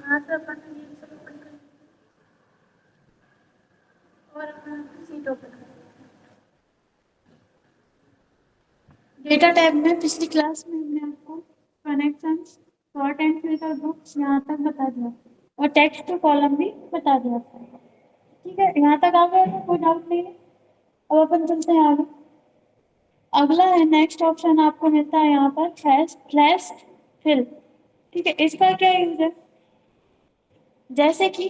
यहाँ से अपन ये सब ओपन करेंगे और अपना सीट ओपन करेंगे। डेटा टैब में पिछली क्लास में हमने आपको connections, short and filter groups यहाँ तक बता दिया और टेक्स्ट टू कॉलम भी बता दिया था। ठीक है, यहाँ तक आ गया, कोई डाउट नहीं है। अब अपन चलते हैं आगे। अगला है नेक्स्ट ऑप्शन आपको मिलता है यहाँ पर फ्लैश फिल। ठीक है, इसका क्या यूज है? जैसे कि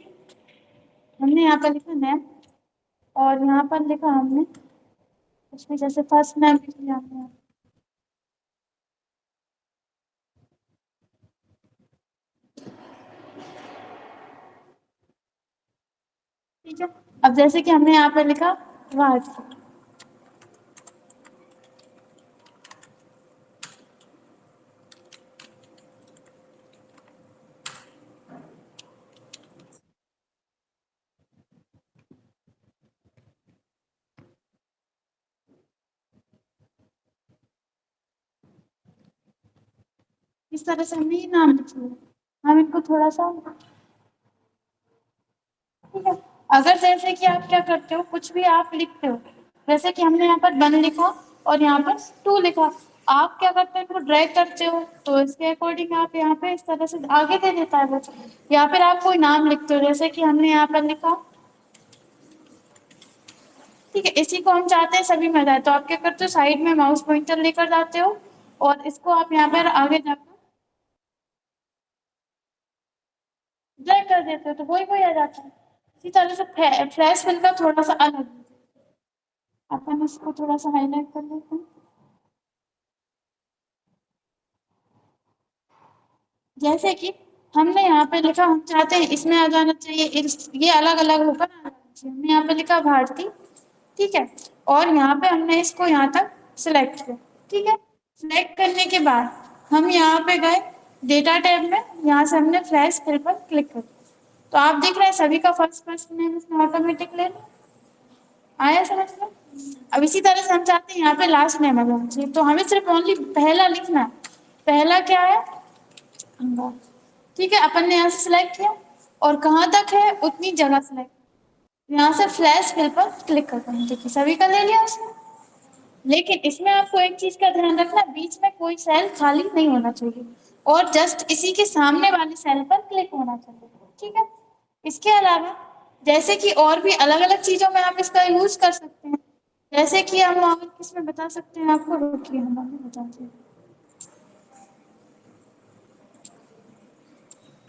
हमने यहाँ पर लिखा नेम और यहाँ पर लिखा हमने उसमें जैसे फर्स्ट नेम लिख लिया हमने। ठीक है, अब जैसे कि हमने यहाँ पर लिखा वाज, इस तरह से हमने ये नाम लिख लिया। हम इनको थोड़ा सा, ठीक है, अगर जैसे कि आप क्या करते हो, कुछ भी आप लिखते हो, जैसे कि हमने यहाँ पर 1 लिखा और यहाँ पर 2 लिखा, आप क्या करते हो, इनको ड्रैग करते हो तो इसके अकॉर्डिंग आप यहाँ पे इस तरह से आगे दे देता है बच्चा। या फिर आप कोई नाम लिखते हो, जैसे कि हमने यहाँ पर लिखा, ठीक है, इसी को हम चाहते हैं सभी में जाए, तो आप क्या करते हो, साइड में माउस पॉइंटर लेकर जाते हो और इसको आप यहाँ पर आगे जाकर ड्रैग कर देते हो तो वही वही आ जाता है। इसी तरह से फ्लैश फिल का थोड़ा सा अलग, अपन इसको थोड़ा सा हाईलाइट कर लेते हैं। जैसे कि हमने यहाँ पे लिखा, हम चाहते हैं इसमें आ जाना चाहिए, ये अलग अलग होकर आ जाना चाहिए। हमने यहाँ पे लिखा भारती, ठीक है, और यहाँ पे हमने इसको यहाँ तक सिलेक्ट किया। ठीक है, सिलेक्ट करने के बाद हम यहाँ पे गए डेटा टैब में, यहाँ से हमने फ्लैश फिल पर क्लिक कर, तो आप देख रहे हैं सभी का फर्स्ट फर्स्ट नेम इसमें ऑटोमेटिक ले लिया। आया समझ में? अब इसी तरह से हम चाहते हैं यहाँ पे लास्ट नेम आ जाना चाहिए, तो हमें सिर्फ ओनली पहला लिखना है। पहला क्या है? अंगा। ठीक है, अपन ने यहाँ से सिलेक्ट किया और कहाँ तक है उतनी जगह सिलेक्ट, यहाँ से फ्लैश फिल पर क्लिक करते हैं। देखिए सभी का ले लिया उसने, लेकिन इसमें आपको एक चीज का ध्यान रखना, बीच में कोई सेल खाली नहीं होना चाहिए और जस्ट इसी के सामने वाली सेल पर क्लिक होना चाहिए। ठीक है, इसके अलावा जैसे कि और भी अलग अलग चीजों में आप इसका यूज कर सकते हैं, जैसे कि हम और किसमें बता सकते हैं आपको, रुकिए हम अभी बताते हैं।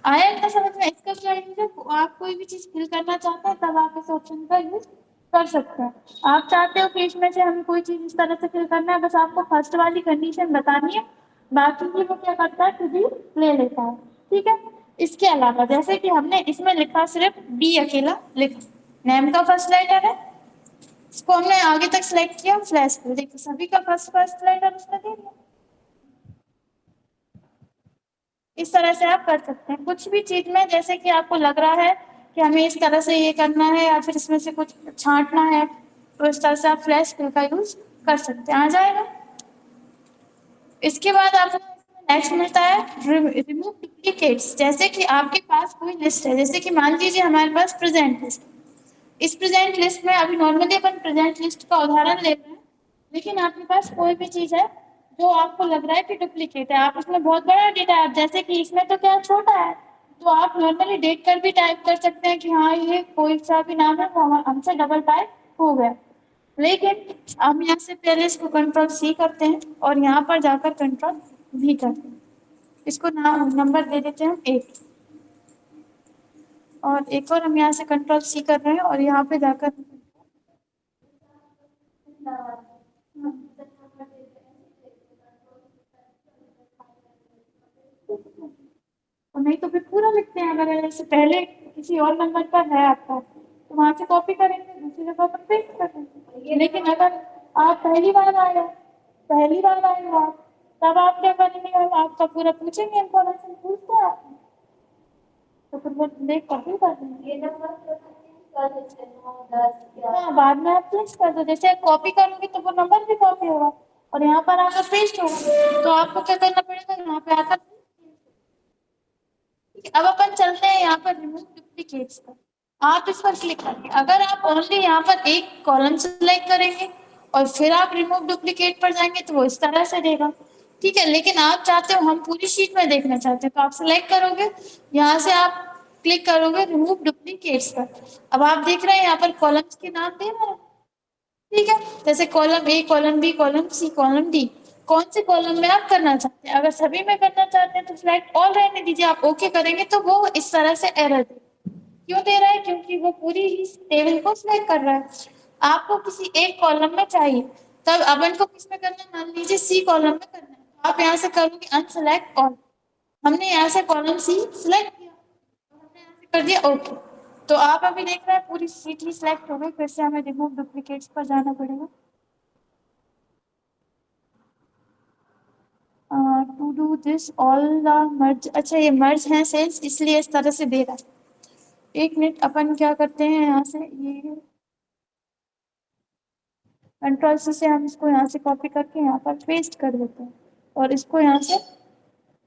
आया इतना समझ में? इसका क्या यूज है, आप कोई भी चीज फिल करना चाहते हैं तब आप इस ऑप्शन का यूज कर सकते हैं। आप चाहते हो कि इसमें से हमें कोई चीज इस तरह से फिल करना है, बस आपको फर्स्ट वाली कंडीशन बतानी है, बाकी की वो क्या करता है खुद ही ले लेता है। ठीक है, इसके अलावा जैसे कि हमने इसमें लिखा सिर्फ बी अकेला लिखा, नेम का फर्स्ट लेटर है, इसको हमने आगे तक सिलेक्ट किया, फ्लैश फिल, देखिए सभी का फर्स्ट फर्स्ट लेटर उसने दे दिया। इस तरह से आप कर सकते हैं कुछ भी चीज में, जैसे कि आपको लग रहा है कि हमें इस तरह से ये करना है या फिर इसमें से कुछ छांटना है, तो इस तरह से आप फ्लैश फिल का यूज कर सकते हैं, आ जाएगा। इसके बाद आपको नेक्स्ट मिलता है रिमूव डुप्लीकेट्स। जैसे कि आपके पास कोई लिस्ट है, जैसे कि मान लीजिए हमारे पास प्रेजेंट लिस्ट, इस प्रेजेंट लिस्ट में अभी नॉर्मली अपन प्रेजेंट लिस्ट का उदाहरण ले रहे हैं, लेकिन आपके पास कोई भी चीज है जो आपको लग रहा है कि डुप्लीकेट है, आप उसमें बहुत बड़ा डेटा है, जैसे कि इसमें तो क्या छोटा है, तो आप नॉर्मली देख कर भी टाइप कर सकते हैं कि हाँ ये कोई सा भी नाम है वो हमसे डबल टाइप हो गया। लेकिन हम यहाँ से पहले इसको कंट्रोल सी करते हैं और यहाँ पर जाकर कंट्रोल भी करते हैं, इसको नाम नंबर दे देते हैं हम 1, और एक और हम यहाँ से कंट्रोल सी कर रहे हैं और यहाँ पे जाकर और नहीं तो फिर पूरा लिखते हैं, अगर ऐसे पहले किसी और नंबर पर है आपका तो वहां से कॉपी करेंगे, दूसरी जगह पर पेस्ट कर देंगे। लेकिन अगर आप पहली बार आए हो आप, तब आप क्या करेंगे, हम आपका पूरा पूछेंगे, इन्फॉर्मेशन पूछते हैं आप, तो फिर वो देख कॉपी कर देंगे। हाँ, बाद में आप चेंज कर दो, जैसे कॉपी करोगे तो वो नंबर भी कॉपी होगा और यहाँ पर आकर पेस्ट होगा, तो आपको क्या करना पड़ेगा, यहाँ पे आकर अब अपन चलते हैं यहाँ पर रिमूव डुप्लीकेट्स पर। आप इस पर क्लिक करेंगे। अगर आप ओनली यहाँ पर एक कॉलम सेलेक्ट करेंगे और फिर आप रिमूव डुप्लीकेट पर जाएंगे तो वो इस तरह से देगा, ठीक है। लेकिन आप चाहते हो हम पूरी शीट में देखना चाहते हैं तो आप सिलेक्ट करोगे, यहाँ से आप क्लिक करोगे रिमूव डुप्लीकेट्स पर। अब आप देख रहे हैं यहाँ पर कॉलम्स के नाम दे रहे हैं, ठीक है। जैसे column A, column B, column C, column D, कौन से कॉलम में आप करना चाहते हैं। अगर सभी में करना चाहते हैं तो सिलेक्ट ऑल रहने दीजिए। आप ओके करेंगे तो वो इस तरह से एरर दे, क्यों दे रहा है, क्योंकि वो पूरी ही टेबल को सिलेक्ट कर रहा है। आपको किसी एक कॉलम में चाहिए, तब अपन को किस में करना है, मान लीजिए सी कॉलम में करना है, तो आप यहाँ से करोगे अनसेलेक्ट ऑल। हमने यहाँ से कॉलम सी सिलेक्ट किया, हमने यहाँ से कर दिया ओके। तो आप अभी देख रहे हैं पूरी सीट ही सिलेक्ट हो गई। फिर से हमें रिमूव डुप्लीकेट्स पर जाना पड़ेगा। To do this all the merge, अच्छा ये मर्ज है सेल्स इसलिए इस तरह से दे रहा है। एक मिनट, अपन क्या करते हैं यहाँ से, ये कंट्रोल से हम इसको यहाँ से कॉपी करके यहाँ पर पेस्ट कर देते हैं और इसको यहाँ से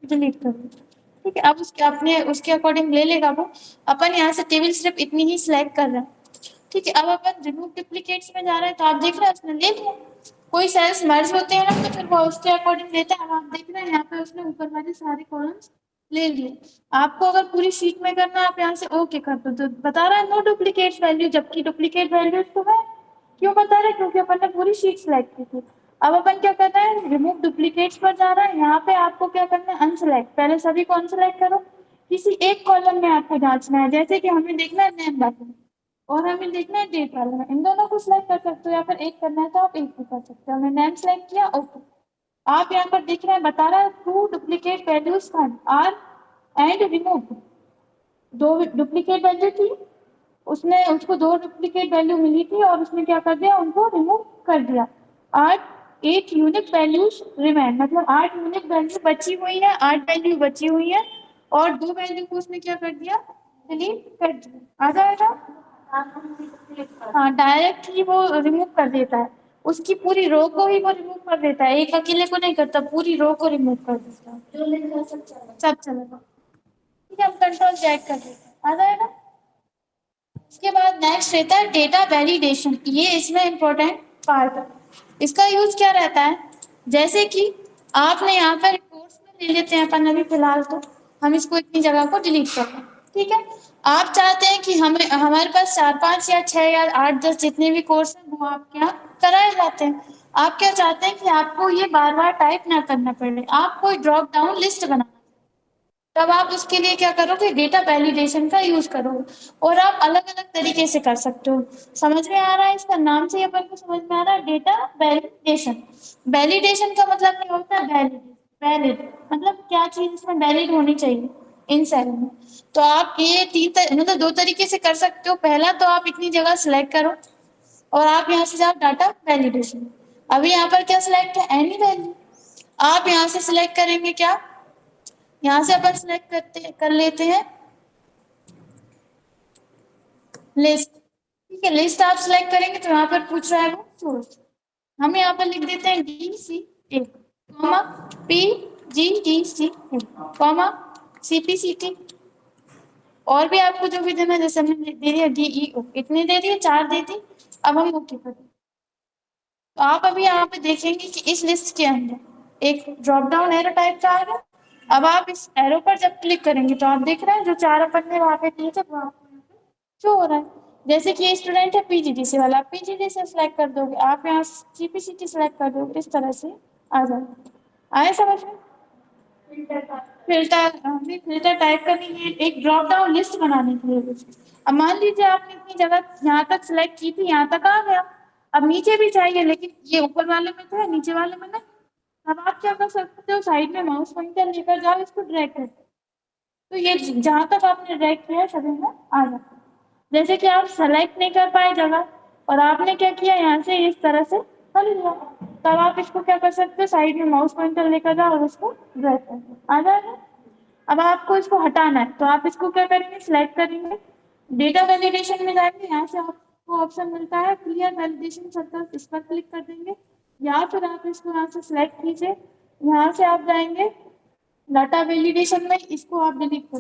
डिलीट कर देते हैं, ठीक है। अब उसके अपने उसके अकॉर्डिंग ले लेगा वो। अपन यहाँ से टेबल सिर्फ इतनी ही सिलेक्ट कर रहे हैं, ठीक है। अब अपन रिमूव डुप्लीकेट्स में जा रहे हैं तो आप देख रहे हैं उसने ले लिया। कोई सेल्स मर्ज होते हैं ना तो फिर वो उसके अकॉर्डिंग लेते हैं। अब आप देख रहे हैं यहाँ पे उसने ऊपर वाले सारे कॉलम्स ले लिए। आपको अगर पूरी शीट में करना है आप यहाँ से ओके कर दो, तो बता रहा है नो डुप्लीकेट वैल्यू, जबकि डुप्लीकेट वैल्यू तो है। क्यों बता रहे हैं, क्योंकि अपन ने पूरी शीट सिलेक्ट की थी। अब अपन क्या करना है, रिमूव डुप्लीकेट्स पर जा रहा है। यहाँ पे आपको क्या करना है, अनसेलेक्ट, पहले सभी को अनसेलेक्ट करो। किसी एक कॉलम में आपको जांचना है, जैसे कि हमें देखना है नेम वाले में और हमें देखना है डेट वाले में। इन दोनों को सिलेक्ट कर सकते हो या फिर एक करना है तो आप एक भी कर सकते हो। हमने नेम सिलेक्ट किया, ओके। आप यहाँ पर देख रहे हैं बता रहा है two duplicate values are and remove, दो डुप्लीकेट वैल्यू थी, उसने उसको दो डुप्लीकेट वैल्यू मिली थी और उसने क्या कर दिया, उनको रिमूव कर दिया। आठ 8 यूनिक वैल्यूज रिमेन, मतलब 8 यूनिक वैल्यू बची हुई है, 8 वैल्यू बची हुई है और दो वैल्यू को उसने क्या कर दिया, डिलीट कर दिया। आ जाएगा, हाँ डायरेक्ट ही वो रिमूव कर देता है। उसकी पूरी रो को ही वो रिमूव कर देता है, एक अकेले को नहीं करता, पूरी रो को रिमूव कर देता है। सब चलेगा, ठीक है। हम कंट्रोल चेक कर देते हैं, आ जाएगा। इसके बाद नेक्स्ट रहता है डेटा वैलिडेशन। ये इसमें इम्पोर्टेंट पार्ट है। इसका यूज क्या रहता है, जैसे कि आपने यहाँ पर कोर्स में ले लेते हैं अपन अभी फिलहाल, तो हम इसको इतनी जगह को डिलीट कर दें, ठीक है। आप चाहते हैं कि हमें हमारे पास 4 5 या 6 या 8 10 जितने भी कोर्स हैं वो आपके यहाँ कराए जाते हैं। आप क्या चाहते हैं कि आपको ये बार बार टाइप ना करना पड़े, आप कोई ड्रॉप डाउन लिस्ट बना, तब आप उसके लिए क्या करोगे, डेटा वैलिडेशन का यूज करोगे। और आप अलग अलग तरीके से कर सकते हो। समझ में आ रहा है, इसका नाम से ही अपन को समझ में आ रहा है, डेटा वैलिडेशन। वैलिडेशन का मतलब क्या होता है, वैलिड, वैलिड मतलब क्या चीज इसमें वैलिड होनी चाहिए इन सेल में। तो आप ये मतलब दो तरीके से कर सकते हो। पहला तो आप इतनी जगह सिलेक्ट करो और आप यहाँ से जाओ डाटा वैलिडेशन। अभी यहाँ पर क्या सिलेक्ट है, एनी वैल्यू। आप यहाँ से सिलेक्ट करेंगे क्या, यहाँ से अपन सिलेक्ट कर लेते हैं लिस्ट, ठीक है। लिस्ट आप सिलेक्ट करेंगे तो यहाँ पर पूछ रहा है वो सोर्स, हम यहाँ पर लिख देते हैं DCA comma PGDC comma CPCT, और भी आपको जो भी देना, जैसे हमने दे दिया DEO, इतने दे दिए, 4 दे दी। अब हम ओके कर दें तो आप अभी यहाँ पे देखेंगे कि इस लिस्ट के अंदर एक ड्रॉप डाउन एरो टाइप का आएगा। अब आप इस एरो पर जब क्लिक करेंगे तो आप देख रहे हैं जो 4 अपन ने वहां पे दिए थे वो आपको यहाँ पे शो हो रहा है। जैसे कि ये स्टूडेंट है PGDC वाला, आप PGDC सेलेक्ट कर दोगे, आप यहाँ CPCT सेलेक्ट कर दोगे, इस तरह से आ जाएगा। आए समझ में, फिल्टर, हमें फिल्टर टाइप करनी है एक ड्रॉप डाउन लिस्ट बनाने के लिए। अब मान लीजिए आपने इतनी जगह यहाँ तक सिलेक्ट की थी, यहाँ तक आ गया, अब नीचे भी चाहिए, लेकिन ये ऊपर वाले में तो है, नीचे वाले में नहीं। अब आप क्या कर सकते हो, साइड में माउस पॉइंटर लेकर जाओ, इसको ड्रैग कर, तो ये जहां तक आपने ड्रैग किया है सभी में आ जाता है। जैसे कि आप सेलेक्ट नहीं कर पाए जगह और आपने क्या किया, यहाँ से इस तरह से कर लिया, तब आप इसको क्या कर सकते हो, साइड में माउस पॉइंटर लेकर जाओ और उसको ड्रैग कर दो, आ जाएगा। अब आपको इसको हटाना है तो आप इसको क्या करेंगे, सिलेक्ट करेंगे, डेटा वैलिडेशन में जाएंगे, यहाँ से आपको ऑप्शन मिलता है क्लियर वैलिडेशन सर्कल, इस पर क्लिक कर देंगे, या फिर आप इसको यहाँ से सिलेक्ट कीजिए, यहाँ से आप जाएंगे डाटा वैलिडेशन में, इसको आप डिलीट कर